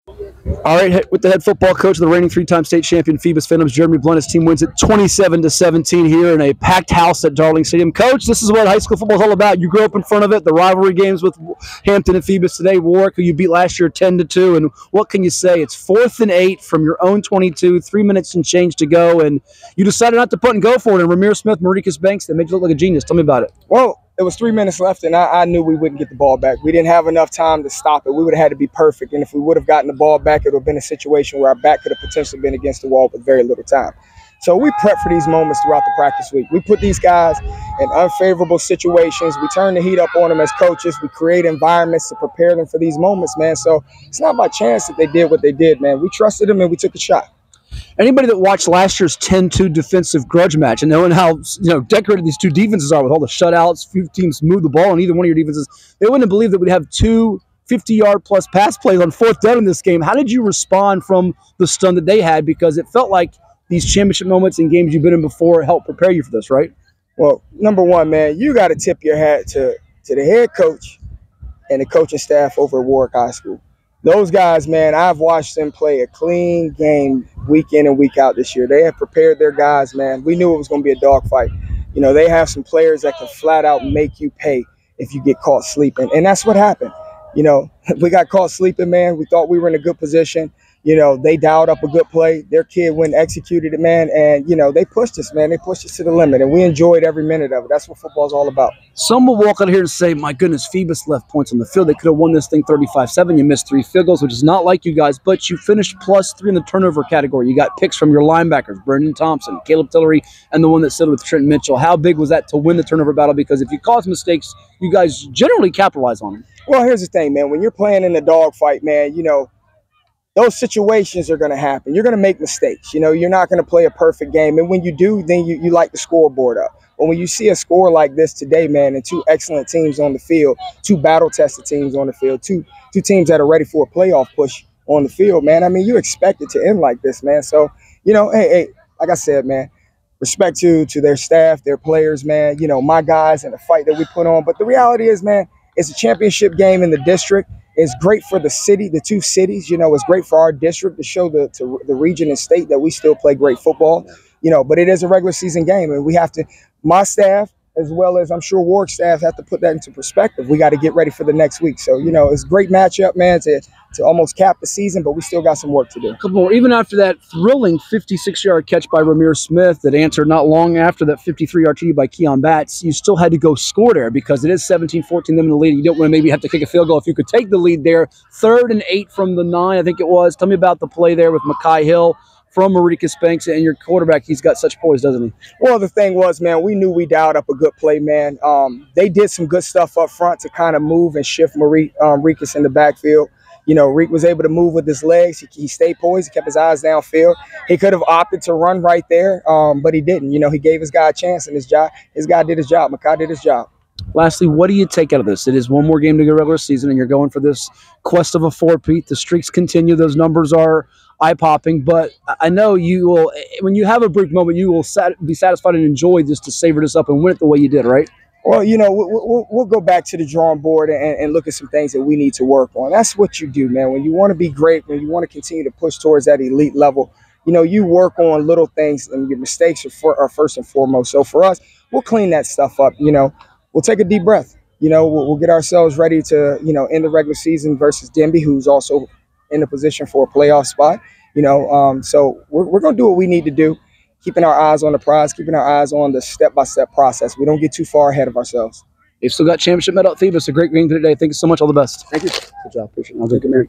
All right, with the head football coach of the reigning three-time state champion Phoebus Phantoms, Jeremy Blunt, his team wins it 27-17 here in a packed house at Darling Stadium. Coach, this is what high school football is all about. You grew up in front of it, the rivalry games with Hampton and Phoebus today, Warwick, who you beat last year 10-2, and what can you say? It's 4th and 8 from your own 22, 3 minutes and change to go, and you decided not to punt and go for it, and Ramir Smith, Maricus Banks, that made you look like a genius. Tell me about it. Well, it was 3 minutes left, and I knew we wouldn't get the ball back. We didn't have enough time to stop it. We would have had to be perfect, and if we would have gotten the ball back, it would have been a situation where our back could have potentially been against the wall with very little time. So we prep for these moments throughout the practice week. We put these guys in unfavorable situations. We turn the heat up on them as coaches. We create environments to prepare them for these moments, man. So it's not by chance that they did what they did, man. We trusted them, and we took a shot. Anybody that watched last year's 10-2 defensive grudge match and knowing how decorated these two defenses are with all the shutouts, few teams move the ball on either one of your defenses, they wouldn't have believed that we'd have two 50-yard-plus pass plays on 4th down in this game. How did you respond from the stun that they had? Because it felt like these championship moments and games you've been in before helped prepare you for this, right? Well, number one, man, you got to tip your hat to the head coach and the coaching staff over at Warwick High School. Those guys, man, I've watched them play a clean game week in and week out this year. They have prepared their guys, man. We knew it was going to be a dogfight. You know, they have some players that can flat out make you pay if you get caught sleeping. And that's what happened. You know, we got caught sleeping, man. We thought we were in a good position. You know, they dialed up a good play. Their kid went and executed it, man. And, you know, they pushed us, man. They pushed us to the limit. And we enjoyed every minute of it. That's what football's all about. Some will walk out here and say, my goodness, Phoebus left points on the field. They could have won this thing 35-7. You missed 3 field goals, which is not like you guys. But you finished +3 in the turnover category. You got picks from your linebackers, Brendan Thompson, Caleb Tillery, and the one that stood with Trent Mitchell. How big was that to win the turnover battle? Because if you cause mistakes, you guys generally capitalize on them. Well, here's the thing, man. When you're playing in a dogfight, man, you know, those situations are going to happen. You're going to make mistakes. You know, you're not going to play a perfect game. And when you do, then you light the scoreboard up. But when you see a score like this today, man, and 2 excellent teams on the field, 2 battle-tested teams on the field, two teams that are ready for a playoff push on the field, man, I mean, you expect it to end like this, man. So, you know, hey, like I said, man, respect to their staff, their players, man, you know, my guys and the fight that we put on. But the reality is, man, it's a championship game in the district. It's great for the city, the 2 cities. You know, it's great for our district to show to the region and state that we still play great football. You know, but it is a regular season game, and we have to, my staff, as well as I'm sure Warwick staff, have to put that into perspective. We got to get ready for the next week. So, you know, it's a great matchup, man, to almost cap the season, but we still got some work to do. A couple more. Even after that thrilling 56-yard catch by Ramir Smith that answered not long after that 53-yard TD by Keon Batts, you still had to go score there because it is 17-14 them in the lead. You don't want to maybe have to kick a field goal if you could take the lead there. 3rd and 8 from the 9, I think it was. Tell me about the play there with Makai Hill from Maricus Banks and your quarterback. He's got such poise, doesn't he? Well, the thing was, man, we knew we dialed up a good play, man. They did some good stuff up front to kind of move and shift Maricus in the backfield. You know, Reek was able to move with his legs. He stayed poised. He kept his eyes downfield. He could have opted to run right there, but he didn't. You know, he gave his guy a chance, and his guy did his job. Makai did his job. Lastly, what do you take out of this? It is one more game to go regular season, and you're going for this quest of a 4-peat. The streaks continue. Those numbers are eye-popping, but I know you will, when you have a brief moment, you will be satisfied and enjoy just to savor this up and win it the way you did, right? Well, you know, we'll go back to the drawing board and look at some things that we need to work on. That's what you do, man. When you want to be great, when you want to continue to push towards that elite level, you know, you work on little things, and your mistakes are first and foremost. So for us, we'll clean that stuff up. You know, we'll take a deep breath. You know, we'll get ourselves ready to, you know, end the regular season versus Denbigh, who's also in the position for a playoff spot. You know, so we're going to do what we need to do. Keeping our eyes on the prize, keeping our eyes on the step-by-step process. We don't get too far ahead of ourselves. They've still got championship medal at Phoebus. A great game today. Thank you so much. All the best. Thank you. Good job. Appreciate it. I'll take it, Mary.